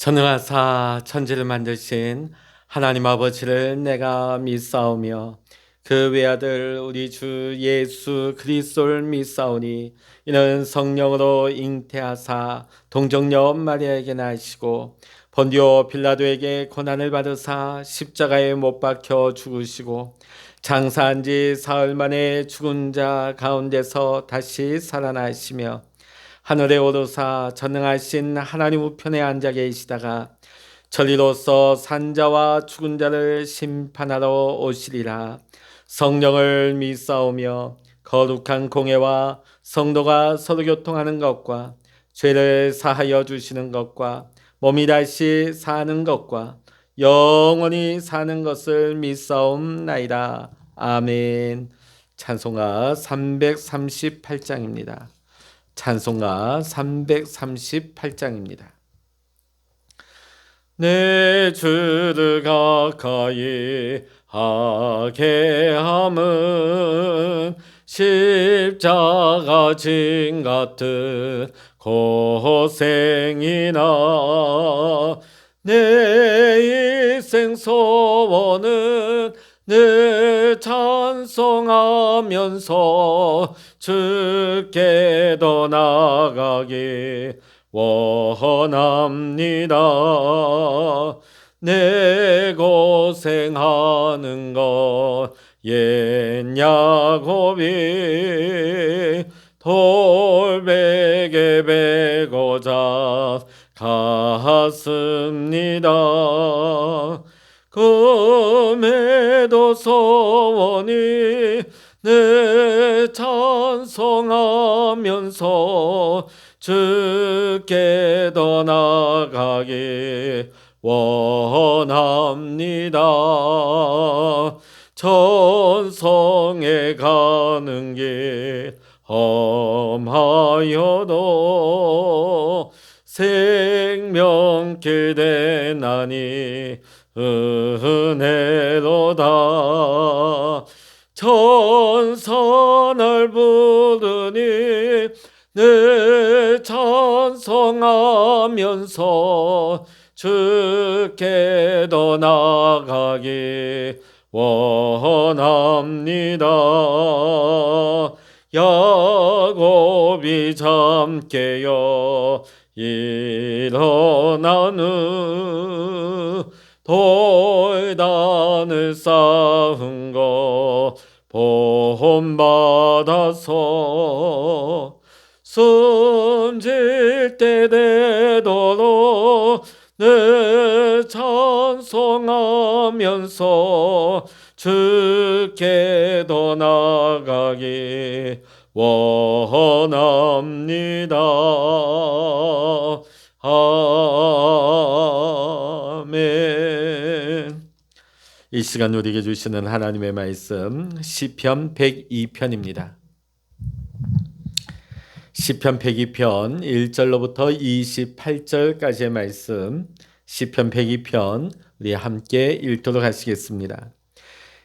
전능하사 천지를 만드신 하나님 아버지를 내가 믿사오며 그 외아들 우리 주 예수 그리스도를 믿사오니 이는 성령으로 잉태하사 동정녀 마리아에게 나시고 본디오 빌라도에게 고난을 받으사 십자가에 못 박혀 죽으시고 장사한 지 사흘 만에 죽은 자 가운데서 다시 살아나시며 하늘에 오르사 전능하신 하나님 우편에 앉아 계시다가 천리로서 산자와 죽은 자를 심판하러 오시리라. 성령을 믿사오며 거룩한 공회와 성도가 서로 교통하는 것과 죄를 사하여 주시는 것과 몸이 다시 사는 것과 영원히 사는 것을 믿사옵나이다. 아멘. 찬송가 338장입니다. 찬송가 338장입니다. 내 주를 가까이 하게 함은 십자가 진 같은 고생이나 내 일생 소원은 늘 찬송하면서 주께 더 나아가기 원합니다. 내 고생하는 것 옛 야곱이 돌베개 베고자 갔습니다. 금에도 소원이 내 찬송하면서 주께 더 나아가기 원합니다. 천성에 가는 길 험하여도 생명길 대나니 은혜로다. 천사를 부르니 늘 찬송하면서 주께 더 나아가기 원합니다. 야곱이 잠 깨어 일어나는 돌단을 쌓은 것 본받아서 숨질 때 되도록 늘 찬송하면서 주께 더 나아가기 원합니다. 아멘. 이 시간 우리에게 주시는 하나님의 말씀 시편 102편입니다. 시편 102편 1절로부터 28절까지의 말씀 시편 102편 우리 함께 읽도록 하시겠습니다.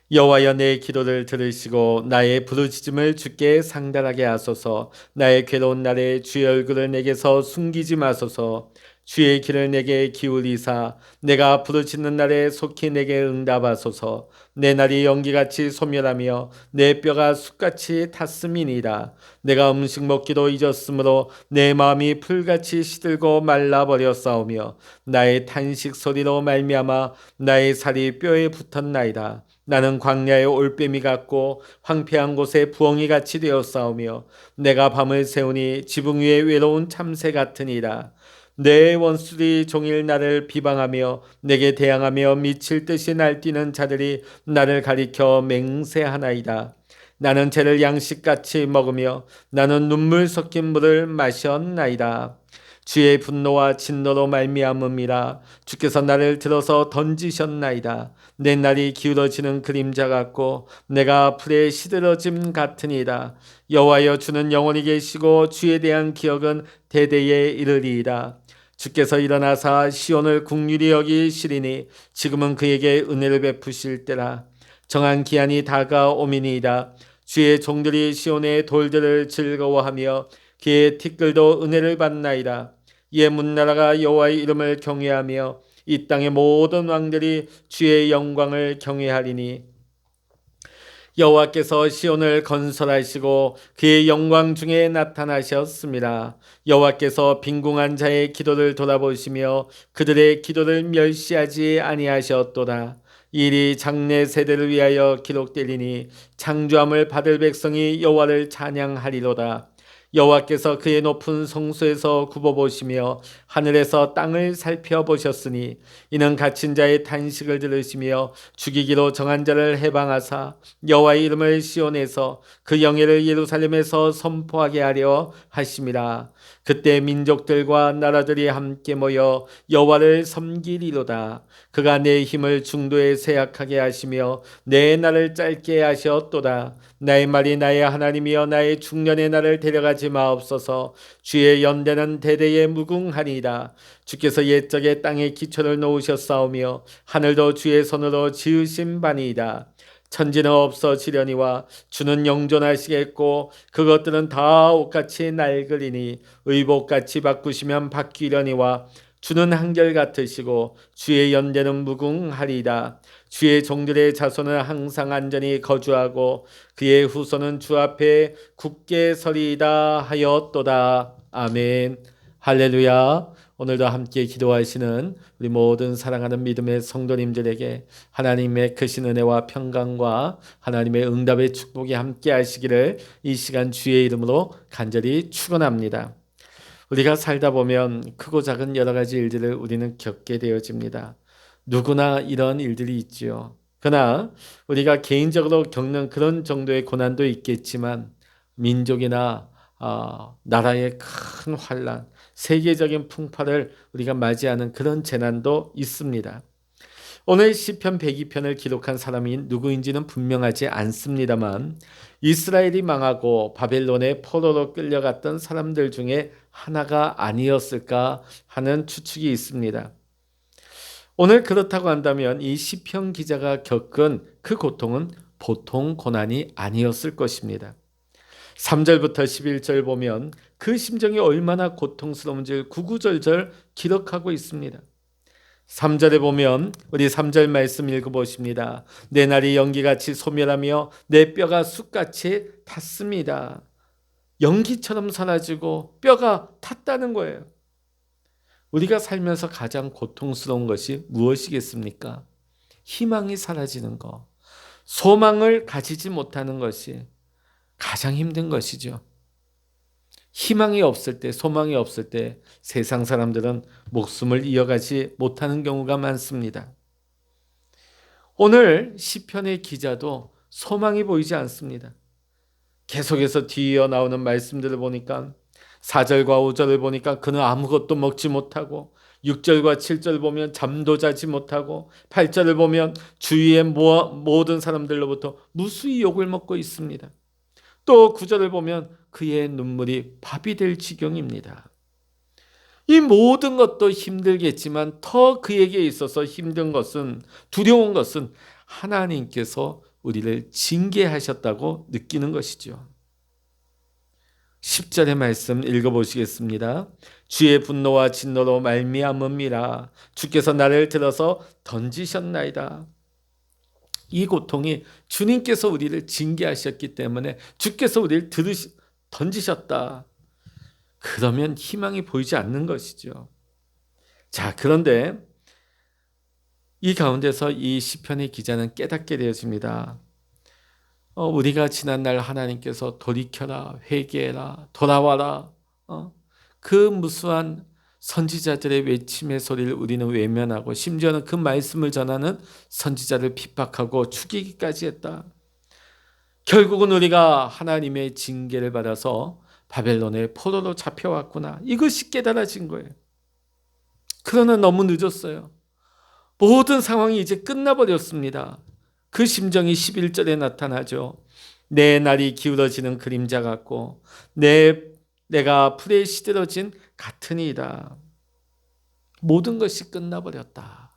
여호와여 내 기도를 들으시고 나의 부르짖음을 주께 상달하게 하소서. 나의 괴로운 날에 주의 얼굴을 내게서 숨기지 마소서. 주의 길을 내게 기울이사 내가 부르짖는 날에 속히 내게 응답하소서. 내 날이 연기같이 소멸하며 내 뼈가 숯같이 탔음이니이다. 내가 음식 먹기도 잊었으므로 내 마음이 풀같이 시들고 말라버렸사오며 나의 탄식 소리로 말미암아 나의 살이 뼈에 붙었나이다. 나는 광야의 올빼미 같고 황폐한 곳에 부엉이같이 되었사오며 내가 밤을 새우니 지붕 위에 외로운 참새 같으니라. 내 원수들이 종일 나를 비방하며 내게 대항하며 미칠 듯이 날뛰는 자들이 나를 가리켜 맹세하나이다. 나는 죄를 양식같이 먹으며 나는 눈물 섞인 물을 마셨나이다. 주의 분노와 진노로 말미암음이라. 주께서 나를 들어서 던지셨나이다. 내 날이 기울어지는 그림자 같고 내가 풀에 시들어짐 같으니라. 여호와여 주는 영원히 계시고 주에 대한 기억은 대대에 이르리이다. 주께서 일어나사 시온을 국률이 여기시리니 지금은 그에게 은혜를 베푸실 때라. 정한 기한이 다가오미니이다. 주의 종들이 시온의 돌들을 즐거워하며 그의 티끌도 은혜를 받나이다. 이에 문나라가 여호와의 이름을 경외하며 이 땅의 모든 왕들이 주의 영광을 경외하리니 여호와께서 시온을 건설하시고 그의 영광 중에 나타나셨습니다. 여호와께서 빈궁한 자의 기도를 돌아보시며 그들의 기도를 멸시하지 아니하셨도다. 이 일이 장래 세대를 위하여 기록되리니 창조함을 받을 백성이 여호와를 찬양하리로다. 여호와께서 그의 높은 성소에서 굽어보시며 하늘에서 땅을 살펴보셨으니 이는 갇힌 자의 탄식을 들으시며 죽이기로 정한 자를 해방하사 여호와의 이름을 시온에서 그 영예를 예루살렘에서 선포하게 하려 하심이라. 그때 민족들과 나라들이 함께 모여 여호와를 섬기리로다. 그가 내 힘을 중도에 쇠약하게 하시며 내 날을 짧게 하셨도다. 나의 말이 나의 하나님이여 나의 중년의 날을 데려가지 마옵소서. 주의 연대는 대대에 무궁하니이다. 주께서 옛적에 땅에 기초를 놓으셨사오며 하늘도 주의 손으로 지으신 바니이다. 천지는 없어지려니와 주는 영존하시겠고 그것들은 다 옷같이 낡으리니 의복같이 바꾸시면 바뀌려니와 주는 한결같으시고 주의 연대는 무궁하리이다. 주의 종들의 자손은 항상 안전히 거주하고 그의 후손은 주 앞에 굳게 서리이다 하였도다. 아멘. 할렐루야. 오늘도 함께 기도하시는 우리 모든 사랑하는 믿음의 성도님들에게 하나님의 크신 은혜와 평강과 하나님의 응답의 축복이 함께 하시기를 이 시간 주의 이름으로 간절히 축원합니다. 우리가 살다 보면 크고 작은 여러 가지 일들을 우리는 겪게 되어집니다. 누구나 이런 일들이 있지요. 그러나 우리가 개인적으로 겪는 그런 정도의 고난도 있겠지만 민족이나 나라의 큰 환란, 세계적인 풍파를 우리가 맞이하는 그런 재난도 있습니다. 오늘 시편 102편을 기록한 사람이 누구인지는 분명하지 않습니다만 이스라엘이 망하고 바벨론의 포로로 끌려갔던 사람들 중에 하나가 아니었을까 하는 추측이 있습니다. 오늘 그렇다고 한다면 이 시편 기자가 겪은 그 고통은 보통 고난이 아니었을 것입니다. 3절부터 11절 보면 그 심정이 얼마나 고통스러운지를 구구절절 기록하고 있습니다. 3절에 보면 우리 3절 말씀 읽어보십니다. 내 날이 연기같이 소멸하며 내 뼈가 숯같이 탔습니다. 연기처럼 사라지고 뼈가 탔다는 거예요. 우리가 살면서 가장 고통스러운 것이 무엇이겠습니까? 희망이 사라지는 것, 소망을 가지지 못하는 것이 가장 힘든 것이죠. 희망이 없을 때, 소망이 없을 때 세상 사람들은 목숨을 이어가지 못하는 경우가 많습니다. 오늘 시편의 기자도 소망이 보이지 않습니다. 계속해서 뒤이어 나오는 말씀들을 보니까 4절과 5절을 보니까 그는 아무것도 먹지 못하고 6절과 7절 보면 잠도 자지 못하고 8절을 보면 주위의 모든 사람들로부터 무수히 욕을 먹고 있습니다. 또 9절을 보면 그의 눈물이 밥이 될 지경입니다. 이 모든 것도 힘들겠지만 더 그에게 있어서 힘든 것은, 두려운 것은 하나님께서 우리를 징계하셨다고 느끼는 것이죠. 10절의 말씀 읽어보시겠습니다. 주의 분노와 진노로 말미암음이라 주께서 나를 들어서 던지셨나이다. 이 고통이 주님께서 우리를 징계하셨기 때문에 주께서 우리를 던지셨다. 그러면 희망이 보이지 않는 것이죠. 자, 그런데 이 가운데서 이 시편의 기자는 깨닫게 되어집니다. 우리가 지난날 하나님께서 돌이켜라, 회개해라, 돌아와라, 그 무수한 선지자들의 외침의 소리를 우리는 외면하고 심지어는 그 말씀을 전하는 선지자를 핍박하고 죽이기까지 했다. 결국은 우리가 하나님의 징계를 받아서 바벨론의 포로로 잡혀왔구나. 이것이 깨달아진 거예요. 그러나 너무 늦었어요. 모든 상황이 이제 끝나버렸습니다. 그 심정이 11절에 나타나죠. 내 날이 기울어지는 그림자 같고 내가 풀에 시들어진 같으니이다. 모든 것이 끝나버렸다.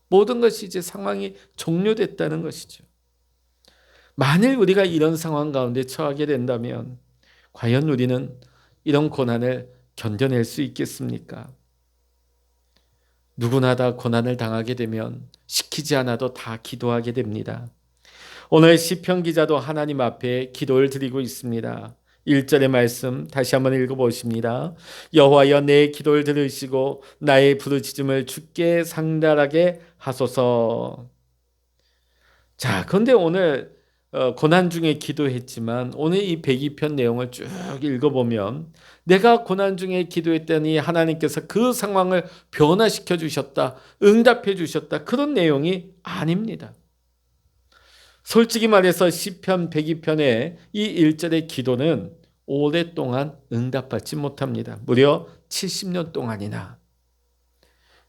모든 것이 이제 상황이 종료됐다는 것이죠. 만일 우리가 이런 상황 가운데 처하게 된다면 과연 우리는 이런 고난을 견뎌낼 수 있겠습니까? 누구나 다 고난을 당하게 되면 시키지 않아도 다 기도하게 됩니다. 오늘 시편 기자도 하나님 앞에 기도를 드리고 있습니다. 1절의 말씀 다시 한번 읽어보십니다. 여호와여 내 기도를 들으시고 나의 부르짖음을 주께 상달하게 하소서. 자, 그런데 오늘 고난 중에 기도했지만 오늘 이 102편 내용을 쭉 읽어보면 내가 고난 중에 기도했더니 하나님께서 그 상황을 변화시켜 주셨다, 응답해 주셨다, 그런 내용이 아닙니다. 솔직히 말해서 시편 102편의 이 1절의 기도는 오랫동안 응답받지 못합니다. 무려 70년 동안이나.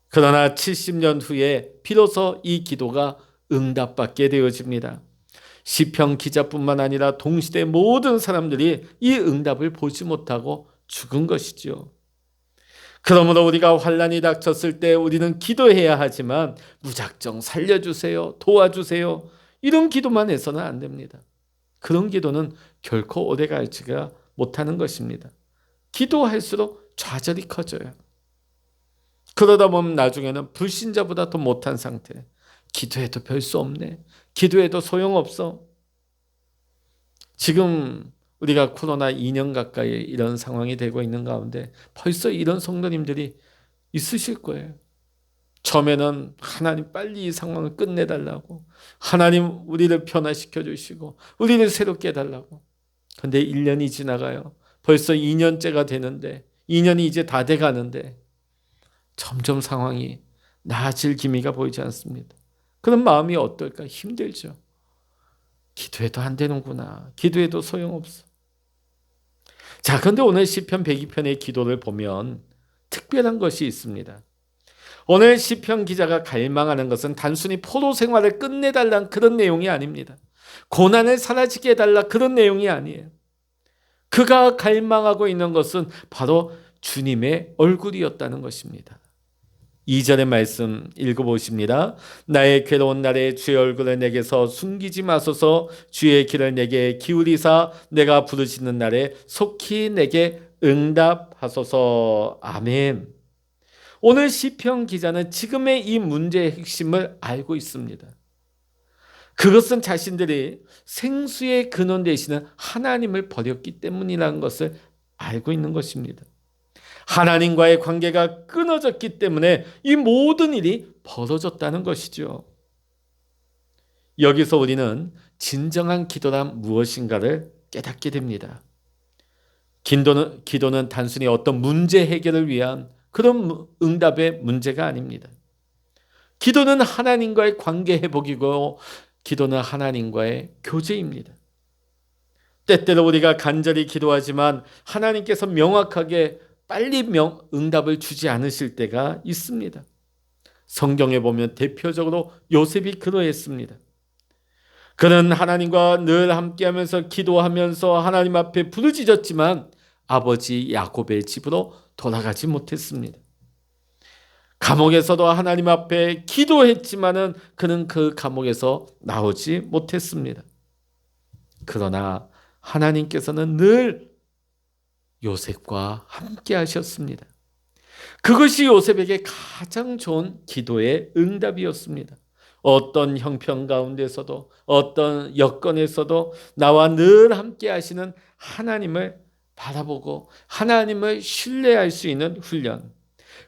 그러나 70년 후에 비로소 이 기도가 응답받게 되어집니다. 시편 기자뿐만 아니라 동시대 모든 사람들이 이 응답을 보지 못하고 죽은 것이죠. 그러므로 우리가 환난이 닥쳤을 때 우리는 기도해야 하지만 무작정 살려주세요, 도와주세요, 이런 기도만 해서는 안 됩니다. 그런 기도는 결코 오래가지가 못하는 것입니다. 기도할수록 좌절이 커져요. 그러다 보면 나중에는 불신자보다 더 못한 상태. 기도해도 별 수 없네. 기도해도 소용없어. 지금 우리가 코로나 2년 가까이 이런 상황이 되고 있는 가운데 벌써 이런 성도님들이 있으실 거예요. 처음에는 하나님 빨리 이 상황을 끝내달라고, 하나님 우리를 변화시켜 주시고 우리를 새롭게 해달라고. 근데 1년이 지나가요. 벌써 2년째가 되는데, 2년이 이제 다 돼가는데 점점 상황이 나아질 기미가 보이지 않습니다. 그런 마음이 어떨까? 힘들죠. 기도해도 안 되는구나. 기도해도 소용없어. 자, 그런데 오늘 시편 102편의 기도를 보면 특별한 것이 있습니다. 오늘 시편 기자가 갈망하는 것은 단순히 포로 생활을 끝내달라는 그런 내용이 아닙니다. 고난을 사라지게 해달라 그런 내용이 아니에요. 그가 갈망하고 있는 것은 바로 주님의 얼굴이었다는 것입니다. 2절의 말씀 읽어보십니다. 나의 괴로운 날에 주의 얼굴을 내게서 숨기지 마소서. 주의 길을 내게 기울이사 내가 부르짖는 날에 속히 내게 응답하소서. 아멘. 오늘 시편 기자는 지금의 이 문제의 핵심을 알고 있습니다. 그것은 자신들이 생수의 근원 되시는 하나님을 버렸기 때문이라는 것을 알고 있는 것입니다. 하나님과의 관계가 끊어졌기 때문에 이 모든 일이 벌어졌다는 것이죠. 여기서 우리는 진정한 기도란 무엇인가를 깨닫게 됩니다. 기도는 단순히 어떤 문제 해결을 위한 그런 응답의 문제가 아닙니다. 기도는 하나님과의 관계 회복이고 기도는 하나님과의 교제입니다. 때때로 우리가 간절히 기도하지만 하나님께서 명확하게 빨리 응답을 주지 않으실 때가 있습니다. 성경에 보면 대표적으로 요셉이 그러했습니다. 그는 하나님과 늘 함께하면서 기도하면서 하나님 앞에 부르짖었지만 아버지 야곱의 집으로 돌아가지 못했습니다. 감옥에서도 하나님 앞에 기도했지만은 그는 그 감옥에서 나오지 못했습니다. 그러나 하나님께서는 늘 요셉과 함께 하셨습니다. 그것이 요셉에게 가장 좋은 기도의 응답이었습니다. 어떤 형편 가운데서도 어떤 여건에서도 나와 늘 함께 하시는 하나님을 바라보고 하나님을 신뢰할 수 있는 훈련,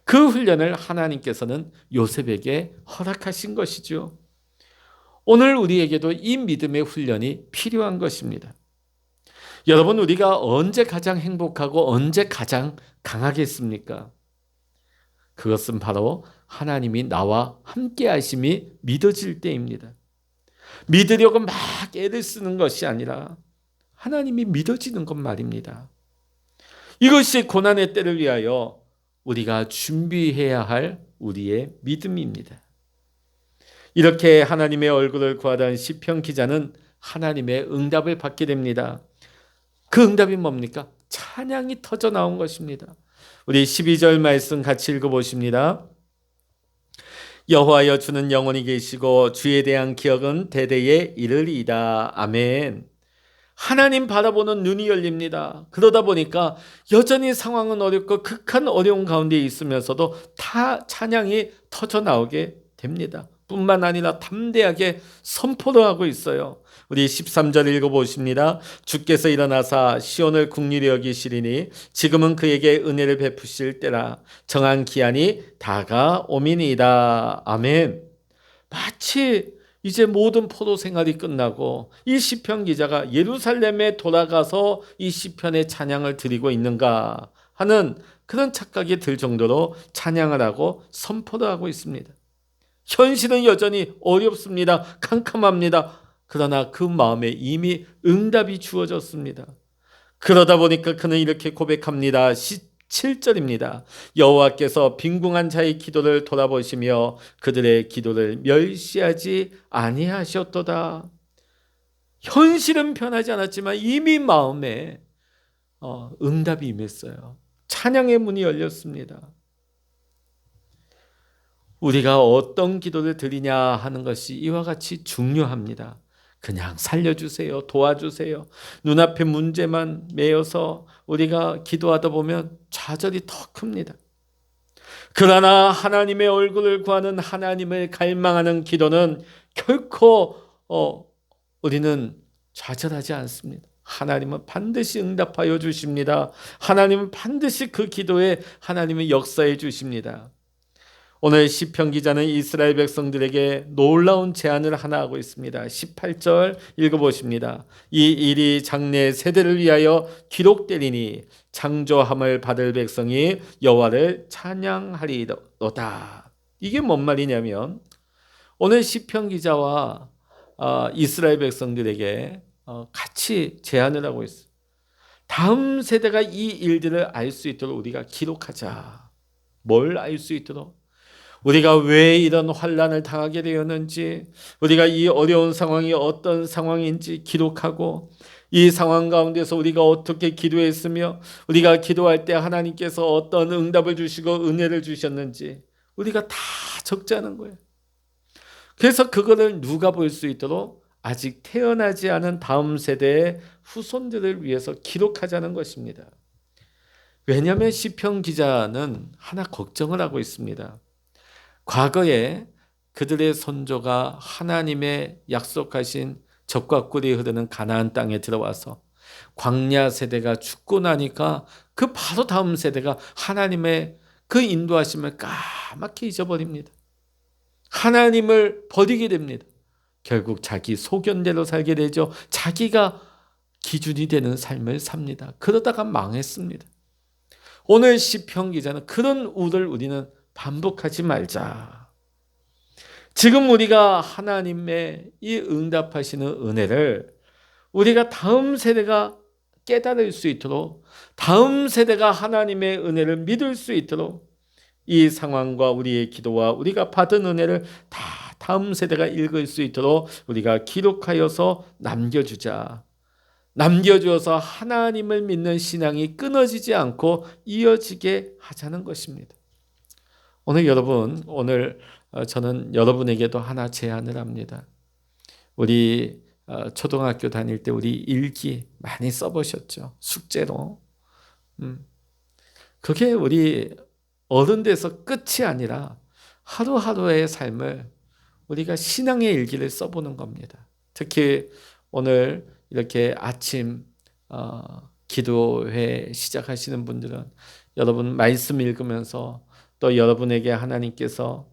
그 훈련을 하나님께서는 요셉에게 허락하신 것이죠. 오늘 우리에게도 이 믿음의 훈련이 필요한 것입니다. 여러분, 우리가 언제 가장 행복하고 언제 가장 강하겠습니까? 그것은 바로 하나님이 나와 함께 하심이 믿어질 때입니다. 믿으려고 막 애를 쓰는 것이 아니라 하나님이 믿어지는 것 말입니다. 이것이 고난의 때를 위하여 우리가 준비해야 할 우리의 믿음입니다. 이렇게 하나님의 얼굴을 구하던 시편 기자는 하나님의 응답을 받게 됩니다. 그 응답이 뭡니까? 찬양이 터져 나온 것입니다. 우리 12절 말씀 같이 읽어보십니다. 여호와여 주는 영원히 계시고 주에 대한 기억은 대대에 이르리이다. 아멘. 하나님 바라보는 눈이 열립니다. 그러다 보니까 여전히 상황은 어렵고 극한 어려운 가운데 있으면서도 다 찬양이 터져 나오게 됩니다. 뿐만 아니라 담대하게 선포를 하고 있어요. 우리 13절 읽어보십니다. 주께서 일어나사 시온을 국리로 여기시리니 지금은 그에게 은혜를 베푸실 때라. 정한 기한이 다가오미니이다. 아멘. 마치 이제 모든 포로 생활이 끝나고 이 시편 기자가 예루살렘에 돌아가서 이 시편의 찬양을 드리고 있는가 하는 그런 착각이 들 정도로 찬양을 하고 선포를 하고 있습니다. 현실은 여전히 어렵습니다. 캄캄합니다. 그러나 그 마음에 이미 응답이 주어졌습니다. 그러다 보니까 그는 이렇게 고백합니다. 7절입니다. 여호와께서 빈궁한 자의 기도를 돌아보시며 그들의 기도를 멸시하지 아니하셨도다. 현실은 변하지 않았지만 이미 마음에 응답이 임했어요. 찬양의 문이 열렸습니다. 우리가 어떤 기도를 드리냐 하는 것이 이와 같이 중요합니다. 그냥 살려주세요, 도와주세요. 눈앞에 문제만 메어서 우리가 기도하다 보면 좌절이 더 큽니다. 그러나 하나님의 얼굴을 구하는, 하나님을 갈망하는 기도는 결코 우리는 좌절하지 않습니다. 하나님은 반드시 응답하여 주십니다. 하나님은 반드시 그 기도에 하나님은 역사해 주십니다. 오늘 시편 기자는 이스라엘 백성들에게 놀라운 제안을 하나 하고 있습니다. 18절 읽어보십니다. 이 일이 장래 세대를 위하여 기록되리니 창조함을 받을 백성이 여호와를 찬양하리로다. 이게 뭔 말이냐면 오늘 시편 기자와 이스라엘 백성들에게 같이 제안을 하고 있어요. 다음 세대가 이 일들을 알 수 있도록 우리가 기록하자. 뭘 알 수 있도록? 우리가 왜 이런 환난을 당하게 되었는지, 우리가 이 어려운 상황이 어떤 상황인지 기록하고, 이 상황 가운데서 우리가 어떻게 기도했으며 우리가 기도할 때 하나님께서 어떤 응답을 주시고 은혜를 주셨는지 우리가 다 적자는 거예요. 그래서 그거를 누가 볼 수 있도록 아직 태어나지 않은 다음 세대의 후손들을 위해서 기록하자는 것입니다. 왜냐하면 시편 기자는 하나 걱정을 하고 있습니다. 과거에 그들의 선조가 하나님의 약속하신 젖과 꿀이 흐르는 가나안 땅에 들어와서 광야 세대가 죽고 나니까 그 바로 다음 세대가 하나님의 그 인도하심을 까맣게 잊어버립니다. 하나님을 버리게 됩니다. 결국 자기 소견대로 살게 되죠. 자기가 기준이 되는 삶을 삽니다. 그러다가 망했습니다. 오늘 시편 기자는 그런 우를 우리는 반복하지 말자. 지금 우리가 하나님의 이 응답하시는 은혜를 우리가 다음 세대가 깨달을 수 있도록, 다음 세대가 하나님의 은혜를 믿을 수 있도록 이 상황과 우리의 기도와 우리가 받은 은혜를 다 다음 세대가 읽을 수 있도록 우리가 기록하여서 남겨주자. 남겨주어서 하나님을 믿는 신앙이 끊어지지 않고 이어지게 하자는 것입니다. 오늘 여러분, 저는 여러분에게도 하나 제안을 합니다. 우리 초등학교 다닐 때 우리 일기 많이 써보셨죠? 숙제로. 그게 우리 어른 돼서 끝이 아니라 하루하루의 삶을 우리가 신앙의 일기를 써보는 겁니다. 특히 오늘 이렇게 아침 기도회 시작하시는 분들은 여러분 말씀 읽으면서 또 여러분에게 하나님께서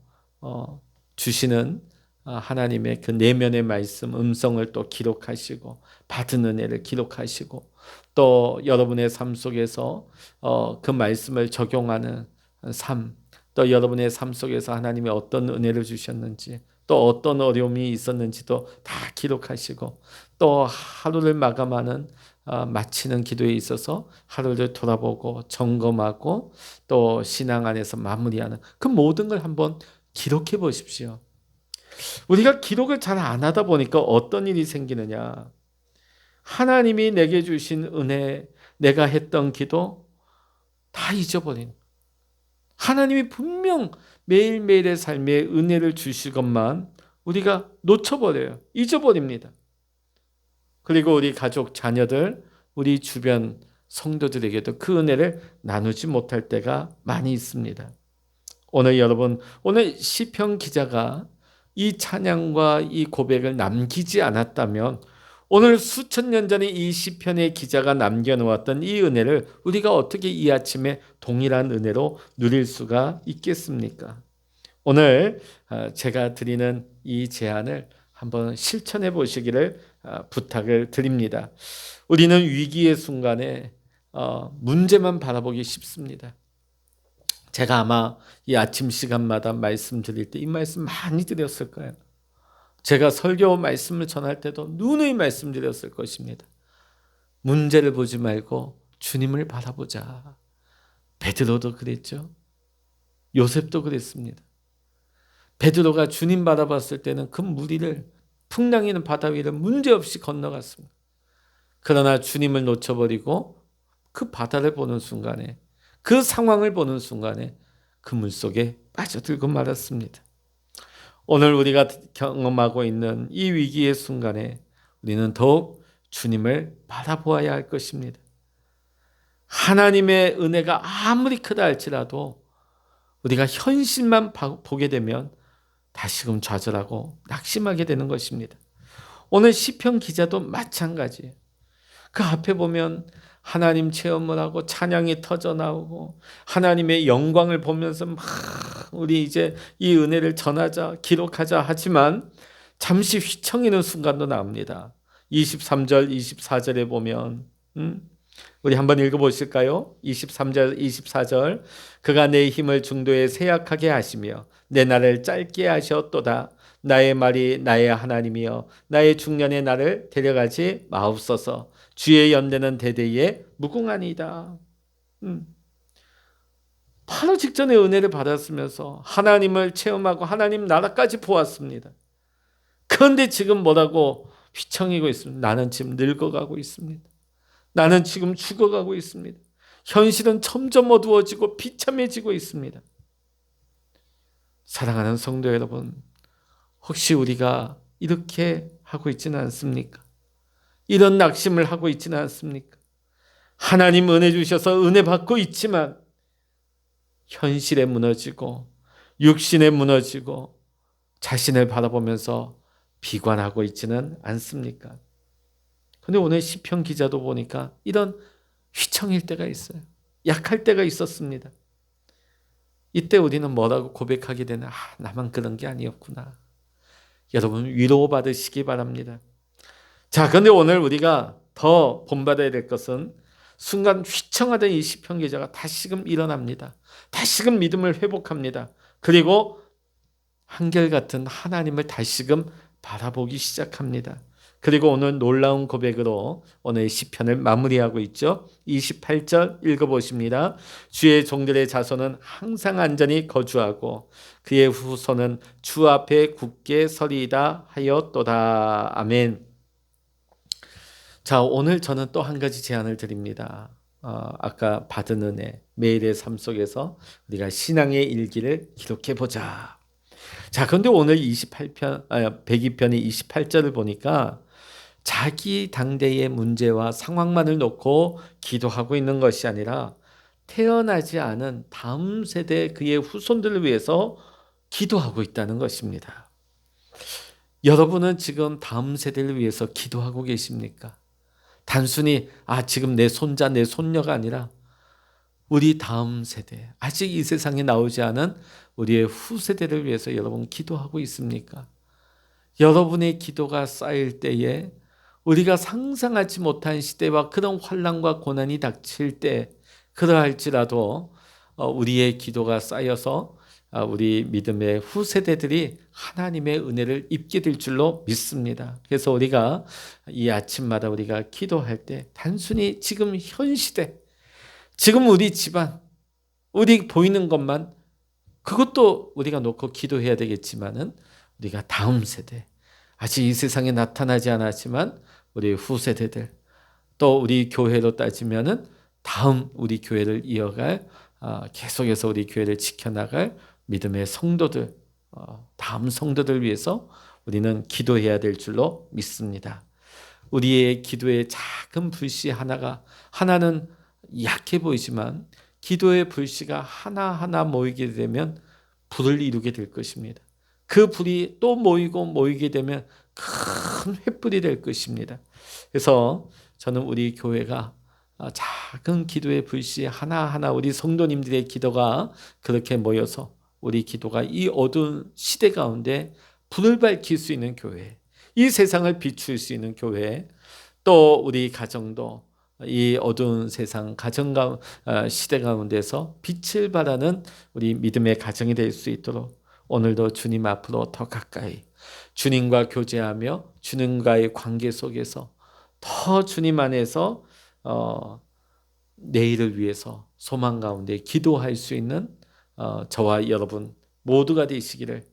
주시는 하나님의 그 내면의 말씀 음성을 또 기록하시고 받은 은혜를 기록하시고 또 여러분의 삶 속에서 그 말씀을 적용하는 삶, 또 여러분의 삶 속에서 하나님이 어떤 은혜를 주셨는지 또 어떤 어려움이 있었는지도 다 기록하시고 또 하루를 마감하는 마치는 기도에 있어서 하루를 돌아보고 점검하고 또 신앙 안에서 마무리하는 그 모든 걸 한번 기록해 보십시오. 우리가 기록을 잘 안 하다 보니까 어떤 일이 생기느냐. 하나님이 내게 주신 은혜, 내가 했던 기도 다 잊어버린. 하나님이 분명 매일매일의 삶에 은혜를 주실 것만 우리가 놓쳐버려요. 잊어버립니다. 그리고 우리 가족, 자녀들, 우리 주변 성도들에게도 그 은혜를 나누지 못할 때가 많이 있습니다. 오늘 여러분, 오늘 시편 기자가 이 찬양과 이 고백을 남기지 않았다면 오늘 수천 년 전에 이 시편의 기자가 남겨놓았던 이 은혜를 우리가 어떻게 이 아침에 동일한 은혜로 누릴 수가 있겠습니까? 오늘 제가 드리는 이 제안을 한번 실천해 보시기를 부탁을 드립니다. 우리는 위기의 순간에 문제만 바라보기 쉽습니다. 제가 아마 이 아침 시간마다 말씀드릴 때 이 말씀 많이 드렸을 거예요. 제가 설교 말씀을 전할 때도 누누이 말씀드렸을 것입니다. 문제를 보지 말고 주님을 바라보자. 베드로도 그랬죠. 요셉도 그랬습니다. 베드로가 주님 바라봤을 때는 그 무리를 풍랑이는 바다 위를 문제없이 건너갔습니다. 그러나 주님을 놓쳐버리고 그 바다를 보는 순간에, 그 상황을 보는 순간에 그 물속에 빠져들고 말았습니다. 오늘 우리가 경험하고 있는 이 위기의 순간에 우리는 더욱 주님을 바라보아야 할 것입니다. 하나님의 은혜가 아무리 크다 할지라도 우리가 현실만 보게 되면 다시금 좌절하고 낙심하게 되는 것입니다. 오늘 시편 기자도 마찬가지예요. 그 앞에 보면 하나님 체험을 하고 찬양이 터져 나오고 하나님의 영광을 보면서 막 우리 이제 이 은혜를 전하자, 기록하자 하지만 잠시 휘청이는 순간도 나옵니다. 23절, 24절에 보면 우리 한번 읽어보실까요? 23절, 24절. 그가 내 힘을 중도에 쇠약하게 하시며 내 날을 짧게 하셨도다. 나의 말이 나의 하나님이여 나의 중년에 나를 데려가지 마옵소서. 주의 연대는 대대에 무궁하니이다. 바로 직전에 은혜를 받았으면서 하나님을 체험하고 하나님 나라까지 보았습니다. 그런데 지금 뭐라고 휘청이고 있습니다. 나는 지금 늙어가고 있습니다. 나는 지금 죽어가고 있습니다. 현실은 점점 어두워지고 비참해지고 있습니다. 사랑하는 성도 여러분, 혹시 우리가 이렇게 하고 있지는 않습니까? 이런 낙심을 하고 있지는 않습니까? 하나님 은혜 주셔서 은혜 받고 있지만 현실에 무너지고 육신에 무너지고 자신을 바라보면서 비관하고 있지는 않습니까? 그런데 오늘 시편 기자도 보니까 이런 휘청일 때가 있어요. 약할 때가 있었습니다. 이때 우리는 뭐라고 고백하게 되나? 나만 그런 게 아니었구나. 여러분 위로받으시기 바랍니다. 자, 그런데 오늘 우리가 더 본받아야 될 것은 순간 휘청하던 이 시편 기자가 다시금 일어납니다. 다시금 믿음을 회복합니다. 그리고 한결같은 하나님을 다시금 바라보기 시작합니다. 그리고 오늘 놀라운 고백으로 오늘 시편을 마무리하고 있죠. 28절 읽어보십니다. 주의 종들의 자손은 항상 안전히 거주하고 그의 후손은 주 앞에 굳게 서리이다 하였도다. 아멘. 자, 오늘 저는 또 한 가지 제안을 드립니다. 아까 받은 은혜, 매일의 삶 속에서 우리가 신앙의 일기를 기록해보자. 자, 그런데 오늘 102편의 28절을 보니까 자기 당대의 문제와 상황만을 놓고 기도하고 있는 것이 아니라 태어나지 않은 다음 세대 그의 후손들을 위해서 기도하고 있다는 것입니다. 여러분은 지금 다음 세대를 위해서 기도하고 계십니까? 단순히 지금 내 손자, 내 손녀가 아니라 우리 다음 세대, 아직 이 세상에 나오지 않은 우리의 후세대를 위해서 여러분 기도하고 있습니까? 여러분의 기도가 쌓일 때에 우리가 상상하지 못한 시대와 그런 환난과 고난이 닥칠 때 그러할지라도 우리의 기도가 쌓여서 우리 믿음의 후세대들이 하나님의 은혜를 입게 될 줄로 믿습니다. 그래서 우리가 이 아침마다 우리가 기도할 때 단순히 지금 현 시대, 지금 우리 집안, 우리 보이는 것만 그것도 우리가 놓고 기도해야 되겠지만은 우리가 다음 세대, 아직 이 세상에 나타나지 않았지만 우리 후세대들, 또 우리 교회로 따지면은 다음 우리 교회를 이어갈 계속해서 우리 교회를 지켜나갈 믿음의 성도들, 다음 성도들 위해서 우리는 기도해야 될 줄로 믿습니다. 우리의 기도의 작은 불씨 하나는 약해 보이지만 기도의 불씨가 하나하나 모이게 되면 불을 이루게 될 것입니다. 그 불이 또 모이게 되면 큰 횃불이 될 것입니다. 그래서 저는 우리 교회가 작은 기도의 불씨 하나하나 우리 성도님들의 기도가 그렇게 모여서 우리 기도가 이 어두운 시대 가운데 불을 밝힐 수 있는 교회, 이 세상을 비출 수 있는 교회, 또 우리 가정도 이 어두운 세상 시대 가운데서 빛을 발하는 우리 믿음의 가정이 될 수 있도록 오늘도 주님 앞으로 더 가까이 주님과 교제하며 주님과의 관계 속에서 더 주님 안에서 내일을 위해서 소망 가운데 기도할 수 있는 저와 여러분 모두가 되시기를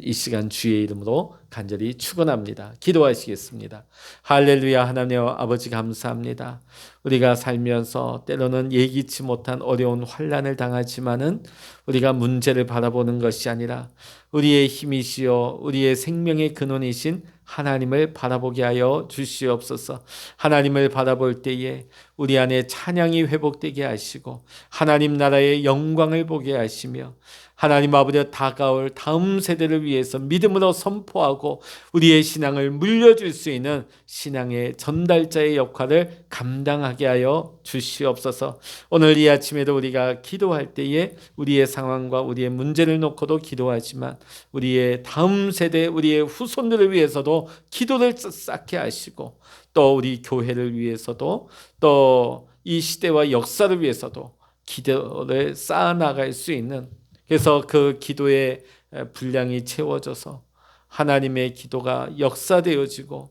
이 시간 주의 이름으로 간절히 축원합니다. 기도하시겠습니다. 할렐루야. 하나님 아버지 감사합니다. 우리가 살면서 때로는 예기치 못한 어려운 환난을 당하지만은 우리가 문제를 바라보는 것이 아니라 우리의 힘이시여 우리의 생명의 근원이신 하나님을 바라보게 하여 주시옵소서. 하나님을 바라볼 때에 우리 안에 찬양이 회복되게 하시고 하나님 나라의 영광을 보게 하시며 하나님 아버지 다가올 다음 세대를 위해서 믿음으로 선포하고 우리의 신앙을 물려줄 수 있는 신앙의 전달자의 역할을 감당하게 하여 주시옵소서. 오늘 이 아침에도 우리가 기도할 때에 우리의 상황과 우리의 문제를 놓고도 기도하지만 우리의 다음 세대, 우리의 후손들을 위해서도 기도를 쌓게 하시고 또 우리 교회를 위해서도 또 이 시대와 역사를 위해서도 기도를 쌓아나갈 수 있는, 그래서 그 기도의 분량이 채워져서 하나님의 기도가 역사되어지고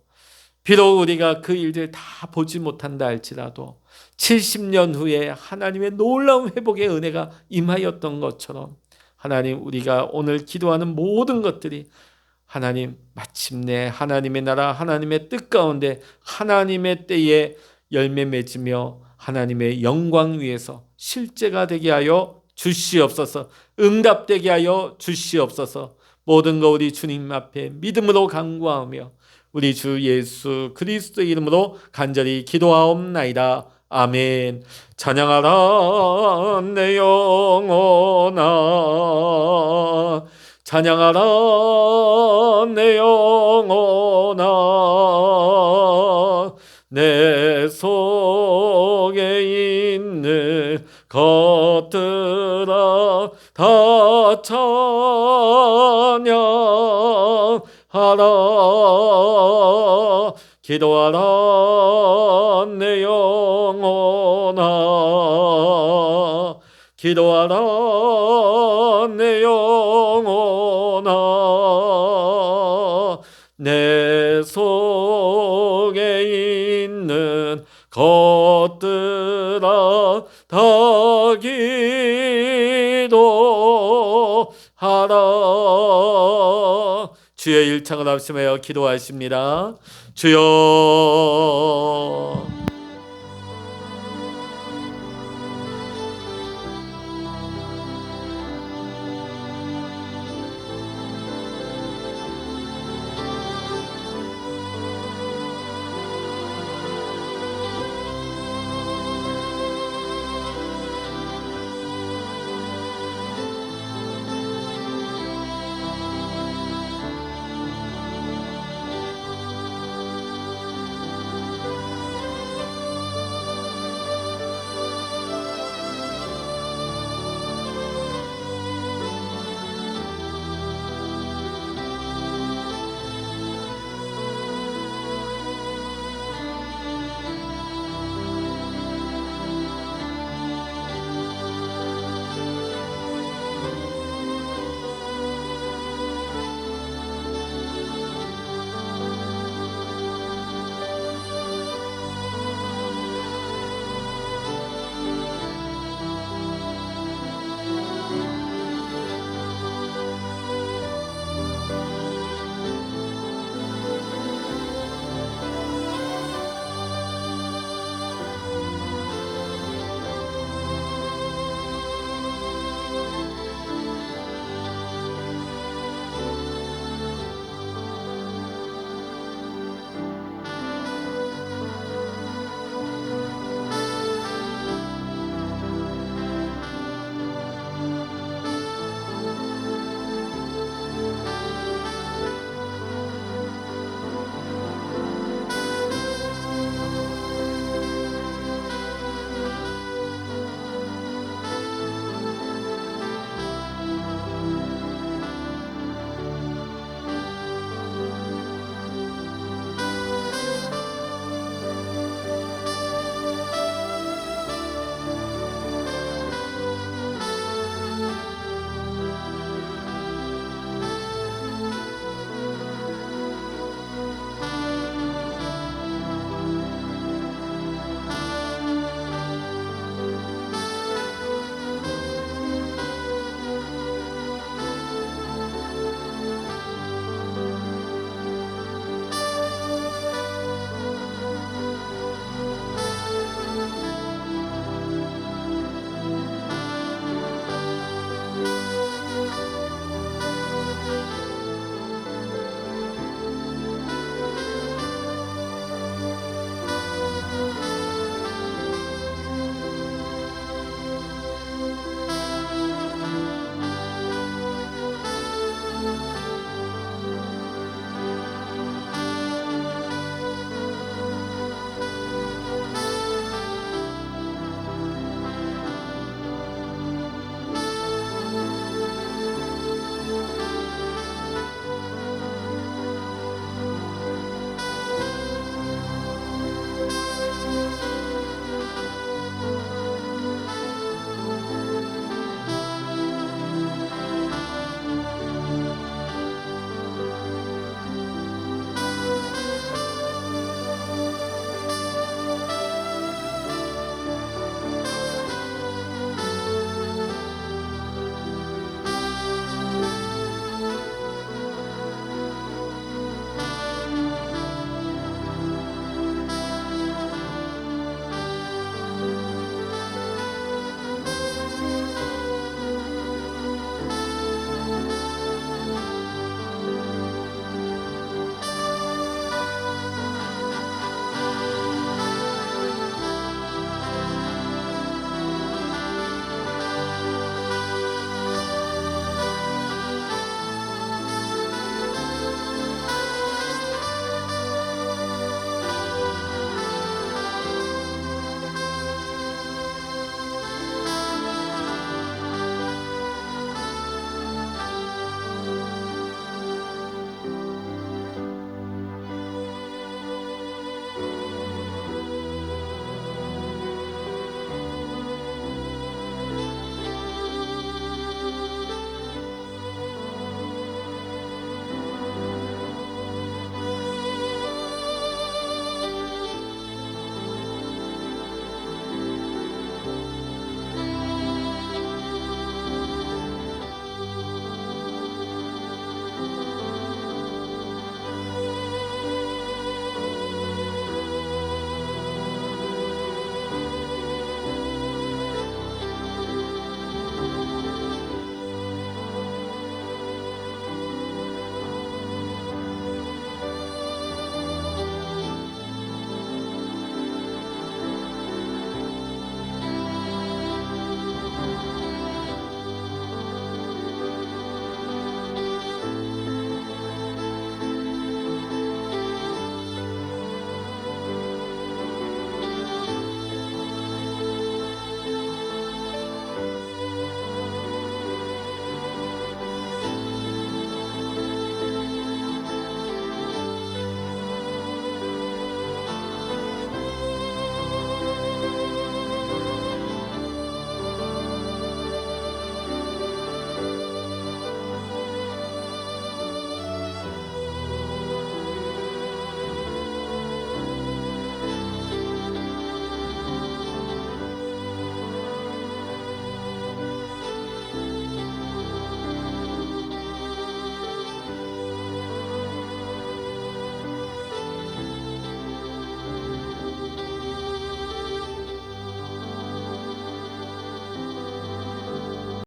비록 우리가 그 일들 다 보지 못한다 할지라도 70년 후에 하나님의 놀라운 회복의 은혜가 임하였던 것처럼 하나님 우리가 오늘 기도하는 모든 것들이 하나님 마침내 하나님의 나라 하나님의 뜻 가운데 하나님의 때에 열매 맺으며 하나님의 영광 위에서 실제가 되게 하여 주시옵소서. 응답되게 하여 주시옵소서. 모든 거 우리 주님 앞에 믿음으로 간구하며 우리 주 예수 그리스도의 이름으로 간절히 기도하옵나이다. 아멘. 찬양하라 내 영혼아, 찬양하라 내 영혼아, 내 속에 있는 것들아 다 찬양하라. 기도하라 내 영혼아, 기도하라 내 영혼아, 내 속에 있는 것들아 다 기도하라. 주의 일창을 합심하여 기도하십니다. 주여